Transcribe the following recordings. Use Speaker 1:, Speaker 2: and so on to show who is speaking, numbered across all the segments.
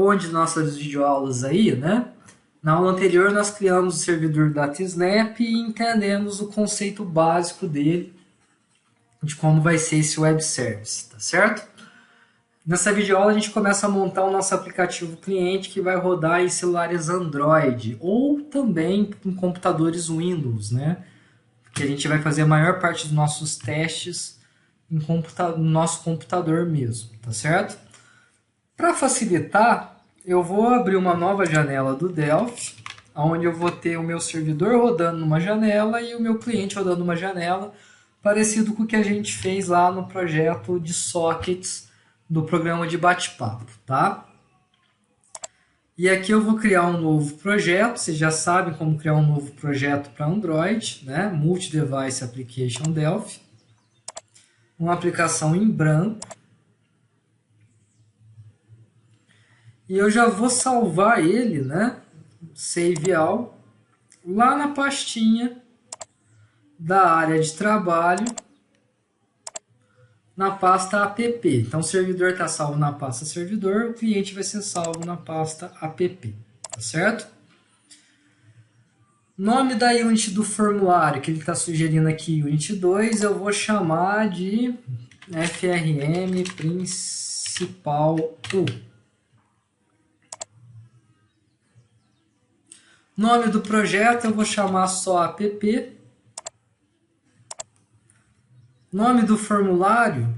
Speaker 1: bonde de nossas videoaulas aí, né? Na aula anterior nós criamos o servidor DataSnap e entendemos o conceito básico dele, de como vai ser esse web service, tá certo? Nessa videoaula a gente começa a montar o nosso aplicativo cliente que vai rodar em celulares Android ou também em computadores Windows, né? Porque a gente vai fazer a maior parte dos nossos testes no nosso computador mesmo, tá certo? Para facilitar, eu vou abrir uma nova janela do Delphi, onde eu vou ter o meu servidor rodando numa janela e o meu cliente rodando numa janela, parecido com o que a gente fez lá no projeto de sockets do programa de bate-papo, tá? E aqui eu vou criar um novo projeto, vocês já sabem como criar um novo projeto para Android, né? Multi-Device Application Delphi. Uma aplicação em branco. E eu já vou salvar ele, né? Save all, lá na pastinha da área de trabalho, na pasta app. Então o servidor está salvo na pasta servidor, o cliente vai ser salvo na pasta app, tá certo? Nome da unit do formulário, que ele está sugerindo aqui, unit 2, eu vou chamar de FRM principal 1. Nome do projeto eu vou chamar só app. Nome do formulário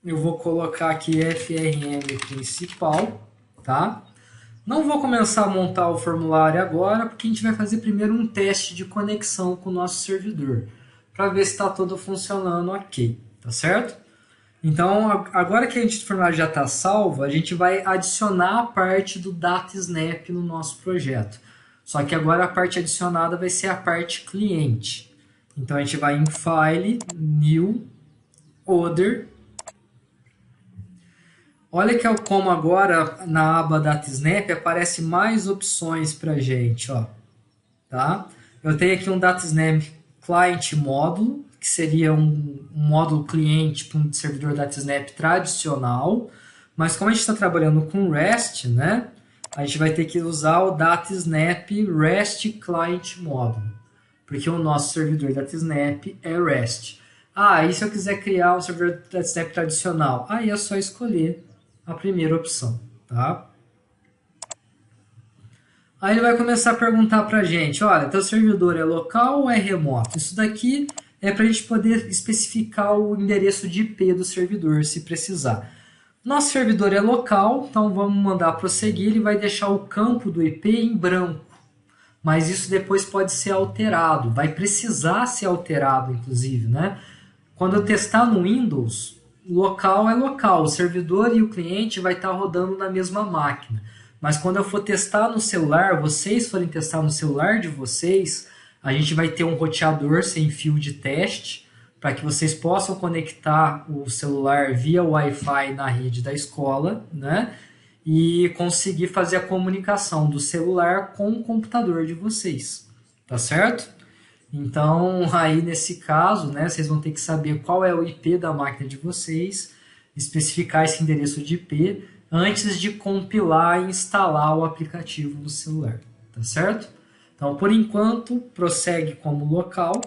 Speaker 1: eu vou colocar aqui FRM principal, tá? Não vou começar a montar o formulário agora, porque a gente vai fazer primeiro um teste de conexão com o nosso servidor, para ver se está tudo funcionando ok, tá certo? Então, agora que o formulário já está salvo, a gente vai adicionar a parte do DataSnap no nosso projeto. Só que agora a parte adicionada vai ser a parte cliente. Então, a gente vai em File, New, Other. Olha que como agora na aba DataSnap aparece mais opções para a gente. Ó, tá? Eu tenho aqui um DataSnap Client Módulo, que seria um módulo cliente para um servidor DataSnap tradicional, mas como a gente está trabalhando com REST, né, a gente vai ter que usar o DataSnap REST Client Módulo, porque o nosso servidor DataSnap é REST. E se eu quiser criar um servidor DataSnap tradicional? Aí é só escolher a primeira opção, tá? Aí ele vai começar a perguntar para a gente, olha, teu servidor é local ou é remoto? Isso daqui é para a gente poder especificar o endereço de IP do servidor, se precisar. Nosso servidor é local, então vamos mandar prosseguir, ele vai deixar o campo do IP em branco. Mas isso depois pode ser alterado, vai precisar ser alterado, inclusive, né? Quando eu testar no Windows, local é local, o servidor e o cliente vai estar rodando na mesma máquina. Mas quando eu for testar no celular, vocês forem testar no celular de vocês, a gente vai ter um roteador sem fio de teste, para que vocês possam conectar o celular via Wi-Fi na rede da escola, né? E conseguir fazer a comunicação do celular com o computador de vocês, tá certo? Então, aí nesse caso, né, vocês vão ter que saber qual é o IP da máquina de vocês, especificar esse endereço de IP, antes de compilar e instalar o aplicativo no celular, tá certo? Então, por enquanto, prossegue como local.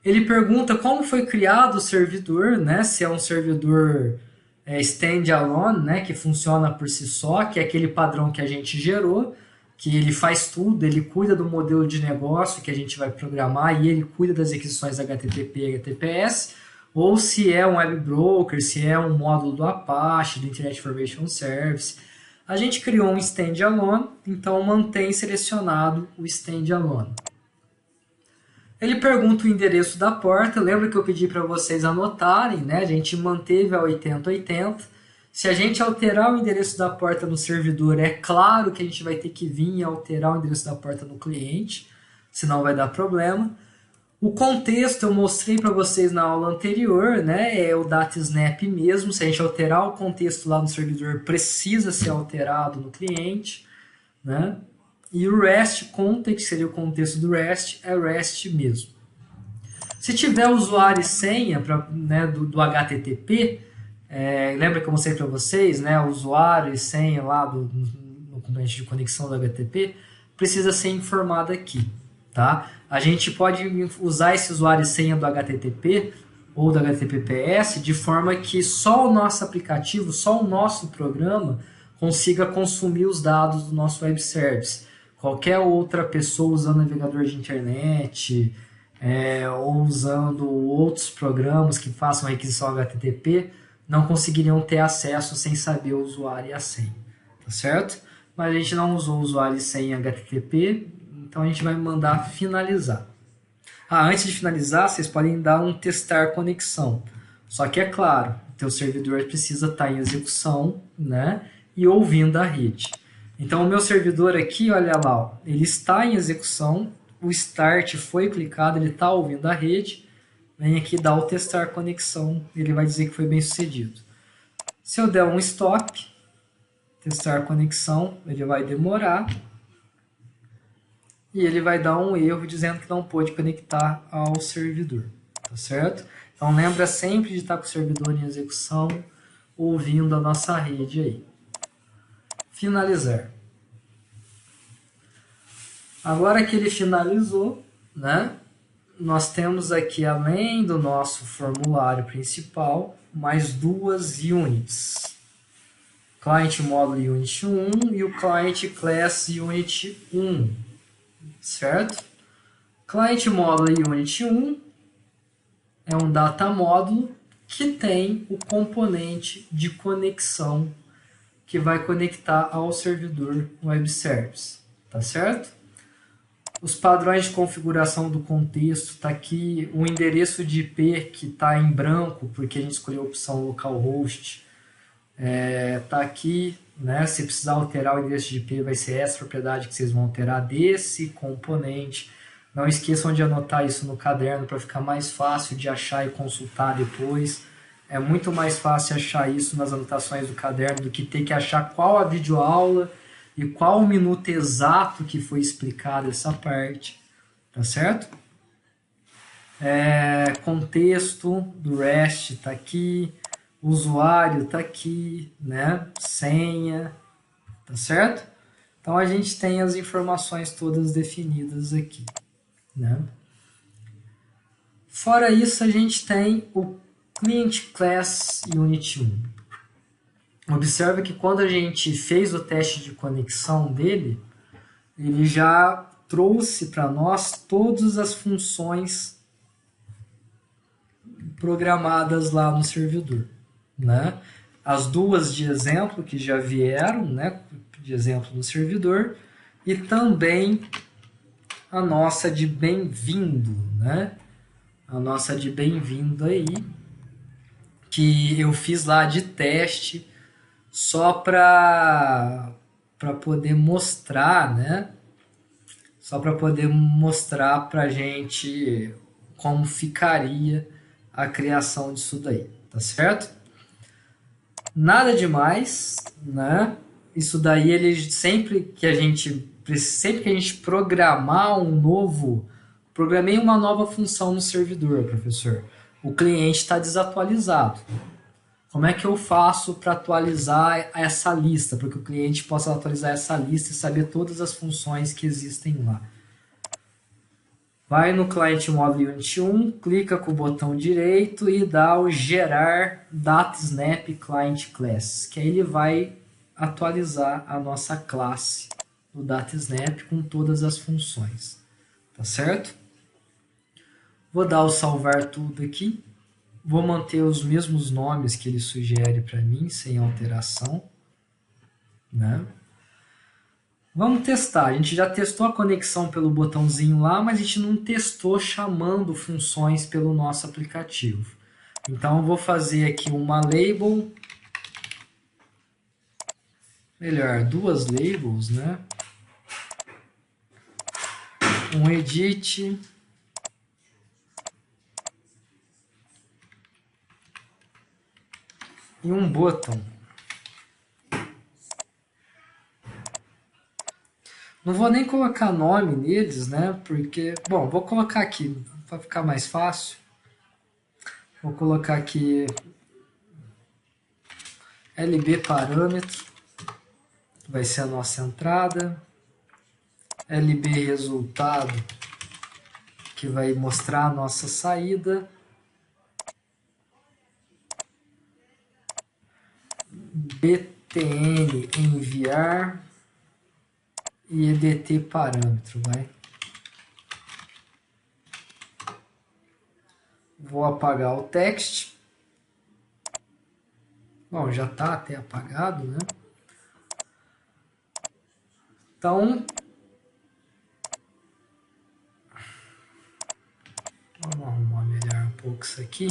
Speaker 1: Ele pergunta como foi criado o servidor, né? Se é um servidor standalone, né? Que funciona por si só, que é aquele padrão que a gente gerou, que ele faz tudo, ele cuida do modelo de negócio que a gente vai programar e ele cuida das requisições HTTP e HTTPS, ou se é um web broker, se é um módulo do Apache, do Internet Information Service. A gente criou um standalone, então mantém selecionado o standalone. Ele pergunta o endereço da porta, lembra que eu pedi para vocês anotarem, né? A gente manteve a 8080. Se a gente alterar o endereço da porta no servidor, é claro que a gente vai ter que vir e alterar o endereço da porta no cliente, senão vai dar problema. O contexto eu mostrei para vocês na aula anterior, né? É o DataSnap mesmo. Se a gente alterar o contexto lá no servidor, precisa ser alterado no cliente, né? E o REST content, que seria o contexto do REST, é REST mesmo. Se tiver usuário e senha do HTTP, Lembra que eu mostrei para vocês, né? O usuário e senha lá no componente de conexão do HTTP precisa ser informado aqui, tá? A gente pode usar esse usuário e senha do HTTP ou do HTTPS de forma que só o nosso aplicativo, só o nosso programa consiga consumir os dados do nosso web service. Qualquer outra pessoa usando navegador de internet ou usando outros programas que façam requisição HTTP não conseguiriam ter acesso sem saber o usuário e a senha, tá certo? Mas a gente não usou o usuário e senha HTTP, então a gente vai mandar finalizar. Antes de finalizar, vocês podem dar um testar conexão. Só que é claro, o teu servidor precisa estar em execução, né? E ouvindo a rede. Então o meu servidor aqui, olha lá, ó, ele está em execução, o start foi clicado, ele está ouvindo a rede. Vem aqui dar o testar conexão, ele vai dizer que foi bem sucedido. Se eu der um stop, testar conexão, ele vai demorar. E ele vai dar um erro dizendo que não pôde conectar ao servidor, tá certo? Então lembra sempre de estar com o servidor em execução, ouvindo a nossa rede aí. Finalizar. Agora que ele finalizou, né? Nós temos aqui, além do nosso formulário principal, mais duas units. Client Module Unit 1 e o Client Class Unit 1. Certo? Client Module Unit 1 é um data módulo que tem o componente de conexão que vai conectar ao servidor web service. Tá certo? Os padrões de configuração do contexto está aqui, o endereço de IP que está em branco, porque a gente escolheu a opção localhost, está aqui, né? Se precisar alterar o endereço de IP, vai ser essa propriedade que vocês vão alterar desse componente. Não esqueçam de anotar isso no caderno para ficar mais fácil de achar e consultar depois. É muito mais fácil achar isso nas anotações do caderno do que ter que achar qual a videoaula e qual o minuto exato que foi explicada essa parte, tá certo? Contexto do REST está aqui, usuário está aqui, né? Senha, tá certo? Então a gente tem as informações todas definidas aqui, né? Fora isso, a gente tem o Client Class Unit 1. Observe que quando a gente fez o teste de conexão dele, ele já trouxe para nós todas as funções programadas lá no servidor, né? As duas de exemplo que já vieram, né, de exemplo no servidor, e também a nossa de bem-vindo, né? A nossa de bem-vindo aí, que eu fiz lá de teste só para poder mostrar, né? Só para poder mostrar para a gente como ficaria a criação disso daí, tá certo? Nada demais, né? Isso daí ele sempre que a gente programar programei uma nova função no servidor, professor. O cliente está desatualizado. Como é que eu faço para atualizar essa lista, para que o cliente possa atualizar essa lista e saber todas as funções que existem lá? Vai no Client Module Unit 1, clica com o botão direito e dá o gerar DataSnap Client Class, que aí ele vai atualizar a nossa classe do DataSnap com todas as funções. Tá certo? Vou dar o salvar tudo aqui. Vou manter os mesmos nomes que ele sugere para mim, sem alteração, né? Vamos testar. A gente já testou a conexão pelo botãozinho lá, mas a gente não testou chamando funções pelo nosso aplicativo. Então eu vou fazer aqui uma label, melhor, duas labels, né? Um edit e um botão. Não vou nem colocar nome neles, né? Porque, bom, vou colocar aqui para ficar mais fácil. Vou colocar aqui LB parâmetro vai ser a nossa entrada. LB resultado, que vai mostrar a nossa saída. BTN enviar e EDT parâmetro, vai. Vou apagar o text. Bom, já está até apagado, né? Então, vamos arrumar melhor um pouco isso aqui.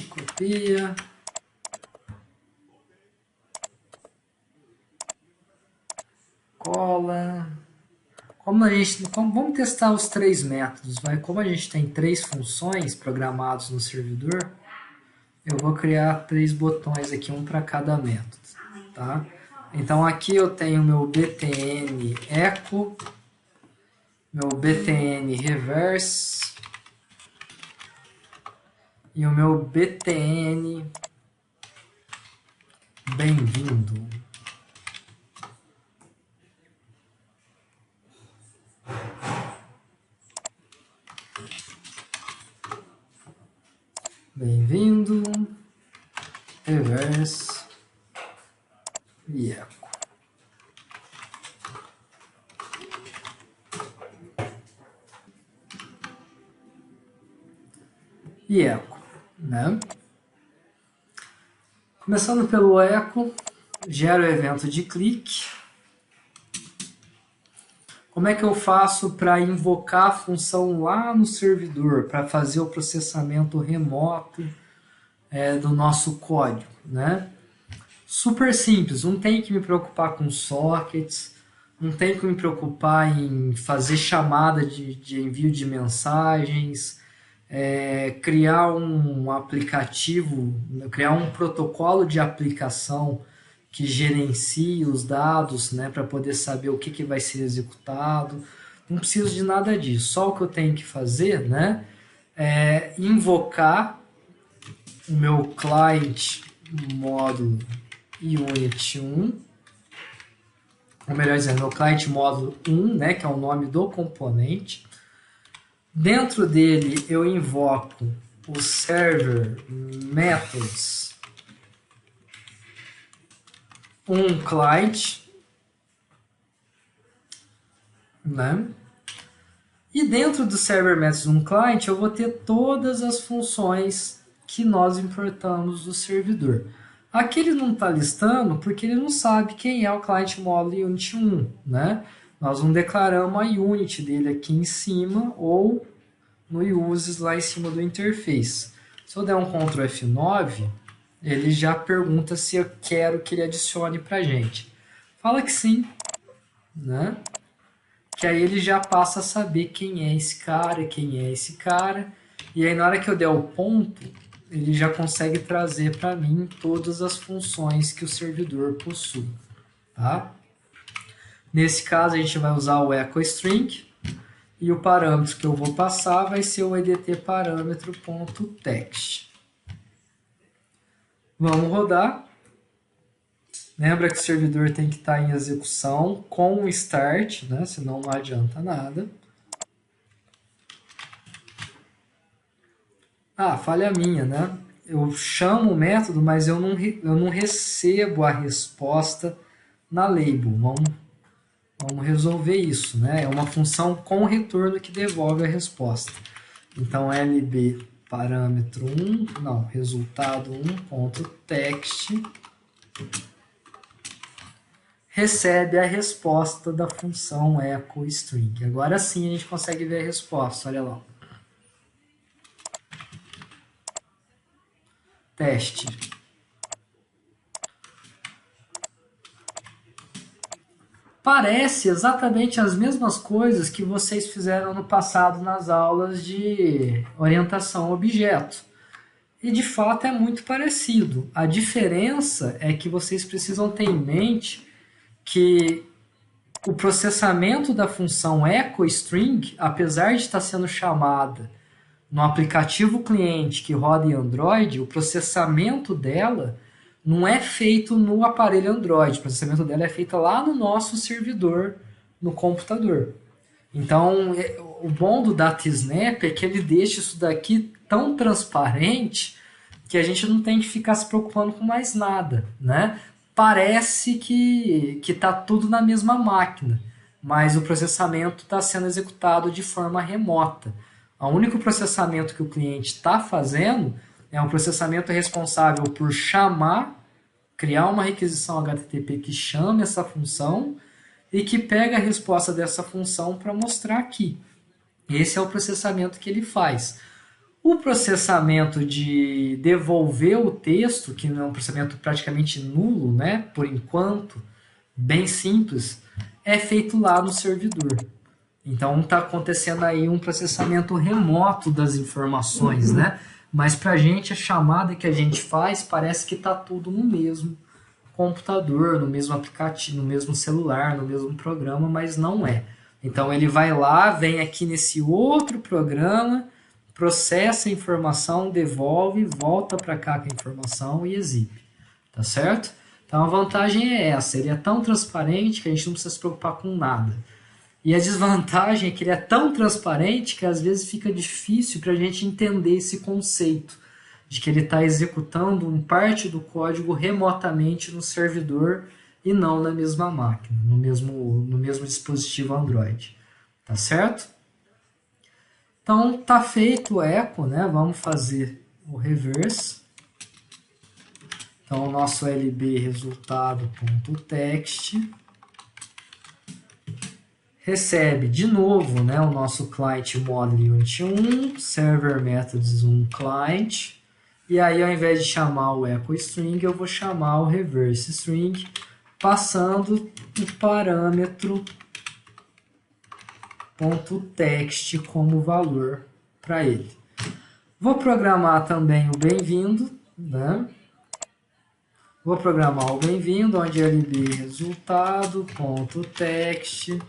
Speaker 1: Copia. Cola. Vamos testar os 3 métodos. Como a gente tem 3 funções programadas no servidor, eu vou criar 3 botões aqui, um para cada método. Tá? Então aqui eu tenho meu btn echo, meu btn reverse e o meu btn bem-vindo. Bem-vindo, reverse e echo. E echo, né? Começando pelo echo, gera o evento de clique. Como é que eu faço para invocar a função lá no servidor, para fazer o processamento remoto do nosso código, né? Super simples, não tem que me preocupar com sockets, não tem que me preocupar em fazer chamada de envio de mensagens, criar um aplicativo, criar um protocolo de aplicação que gerencie os dados, né, para poder saber o que vai ser executado. Não preciso de nada disso. Só o que eu tenho que fazer, né, é invocar o meu client módulo unit 1, ou melhor dizendo, meu client módulo 1, né, que é o nome do componente. Dentro dele eu invoco o server methods um client, né? E dentro do server methods um client eu vou ter todas as funções que nós importamos do servidor. Aqui ele não está listando porque ele não sabe quem é o client módulo unit 1, né? Nós não declaramos a unit dele aqui em cima ou no uses lá em cima do interface. Se eu der um Ctrl F9, ele já pergunta se eu quero que ele adicione para a gente. Fala que sim, né? Que aí ele já passa a saber quem é esse cara, e aí na hora que eu der o ponto, ele já consegue trazer para mim todas as funções que o servidor possui. Tá? Nesse caso a gente vai usar o EchoString, e o parâmetro que eu vou passar vai ser o edt parâmetro.text. Vamos rodar. Lembra que o servidor tem que estar em execução com o start, né? Senão não adianta nada. Ah, falha minha, né? Eu chamo o método, mas eu não recebo a resposta na label. Vamos resolver isso, né? É uma função com retorno que devolve a resposta. Então, lb parâmetro 1, não, resultado 1.text recebe a resposta da função EchoString. Agora sim a gente consegue ver a resposta, olha lá. Teste. Parece exatamente as mesmas coisas que vocês fizeram no passado nas aulas de orientação a objeto. E de fato é muito parecido. A diferença é que vocês precisam ter em mente que o processamento da função EchoString, apesar de estar sendo chamada no aplicativo cliente que roda em Android, o processamento dela não é feito no aparelho Android, o processamento dela é feito lá no nosso servidor, no computador. Então, o bom do DataSnap é que ele deixa isso daqui tão transparente que a gente não tem que ficar se preocupando com mais nada, né? Parece que está tudo na mesma máquina, mas o processamento está sendo executado de forma remota. O único processamento que o cliente está fazendo é um processamento responsável por criar uma requisição HTTP que chame essa função e que pega a resposta dessa função para mostrar aqui. Esse é o processamento que ele faz. O processamento de devolver o texto, que é um processamento praticamente nulo, né, por enquanto, bem simples, é feito lá no servidor. Então está acontecendo aí um processamento remoto das informações, né? Mas para a gente, a chamada que a gente faz parece que está tudo no mesmo computador, no mesmo aplicativo, no mesmo celular, no mesmo programa, mas não é. Então ele vai lá, vem aqui nesse outro programa, processa a informação, devolve, volta para cá com a informação e exibe. Tá certo? Então a vantagem é essa, ele é tão transparente que a gente não precisa se preocupar com nada. E a desvantagem é que ele é tão transparente que às vezes fica difícil para a gente entender esse conceito de que ele está executando parte do código remotamente no servidor e não na mesma máquina, no mesmo dispositivo Android. Tá certo? Então tá feito o echo, né? Vamos fazer o reverse. Então o nosso lb resultado.text recebe de novo, né, o nosso client model unit 1, server methods 1 client, e aí ao invés de chamar o echo string, eu vou chamar o reverse string, passando o parâmetro .text como valor para ele. Vou programar também o bem-vindo, né? Vou programar o bem-vindo, onde lb resultado.text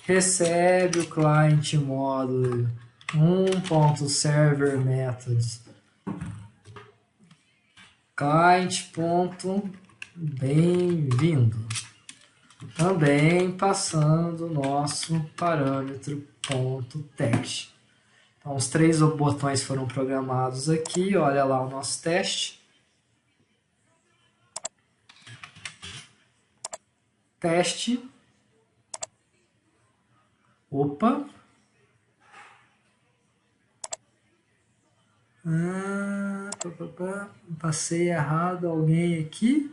Speaker 1: recebe o client module 1.serverMethods client.bem-vindo, também passando o nosso parâmetro .text. Então os três botões foram programados aqui, olha lá o nosso teste. Teste. Opa. Passei errado alguém aqui.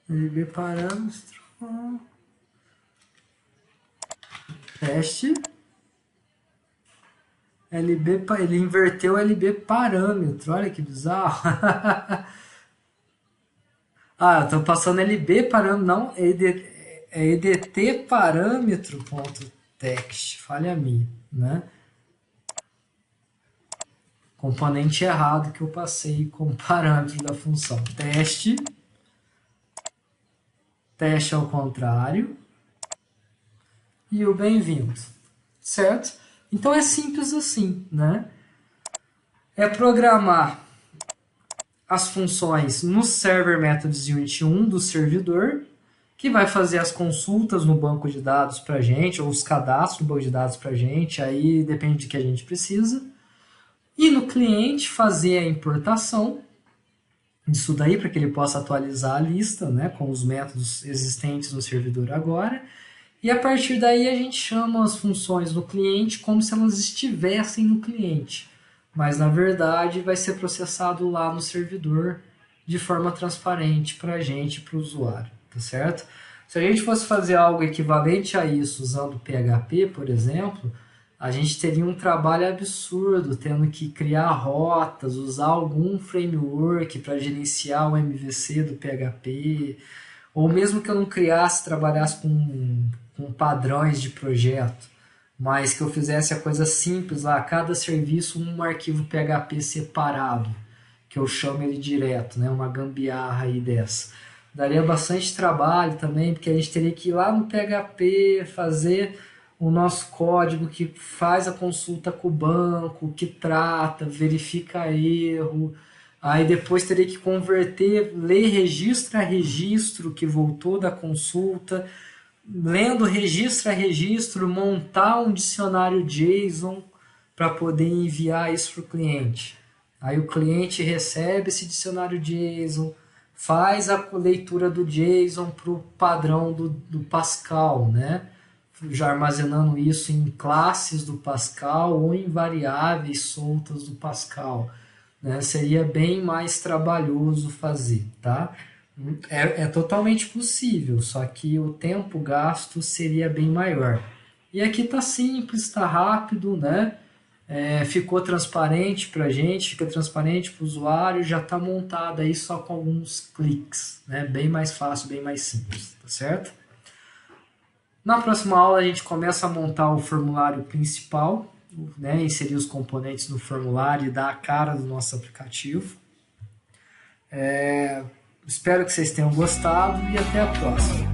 Speaker 1: LB parâmetro. Teste. LB, ele inverteu o LB parâmetro. Olha que bizarro. Ah, eu estou passando LB parâmetro, não, é EDT parâmetro.text, falha minha, né? Componente errado que eu passei como parâmetro da função. Teste ao contrário, e o bem-vindo, certo? Então é simples assim, né? É programar as funções no server methods unit 1 do servidor, que vai fazer as consultas no banco de dados para a gente, ou os cadastros no banco de dados para a gente, aí depende do que a gente precisa. E no cliente fazer a importação disso daí, para que ele possa atualizar a lista, né, com os métodos existentes no servidor agora. E a partir daí a gente chama as funções no cliente como se elas estivessem no cliente. Mas na verdade vai ser processado lá no servidor de forma transparente para a gente e para o usuário, tá certo? Se a gente fosse fazer algo equivalente a isso usando PHP, por exemplo, a gente teria um trabalho absurdo tendo que criar rotas, usar algum framework para gerenciar o MVC do PHP, ou mesmo que eu não criasse, trabalhasse com padrões de projeto, mas que eu fizesse a coisa simples lá, cada serviço um arquivo PHP separado, que eu chamo ele direto, né? Uma gambiarra aí dessa. Daria bastante trabalho também, porque a gente teria que ir lá no PHP, fazer o nosso código que faz a consulta com o banco, que trata, verifica erro, aí depois teria que converter, ler registro a registro que voltou da consulta, lendo registro a registro, montar um dicionário JSON para poder enviar isso para o cliente. Aí o cliente recebe esse dicionário JSON, faz a leitura do JSON para o padrão do Pascal, né? Já armazenando isso em classes do Pascal ou em variáveis soltas do Pascal, né? Seria bem mais trabalhoso fazer, tá? É totalmente possível, só que o tempo gasto seria bem maior. E aqui tá simples, tá rápido, né? Ficou transparente para a gente, fica transparente para o usuário, já está montado aí só com alguns cliques, né? Bem mais fácil, bem mais simples, tá certo? Na próxima aula a gente começa a montar o formulário principal, né? Inserir os componentes no formulário e dar a cara do nosso aplicativo. Espero que vocês tenham gostado e até a próxima.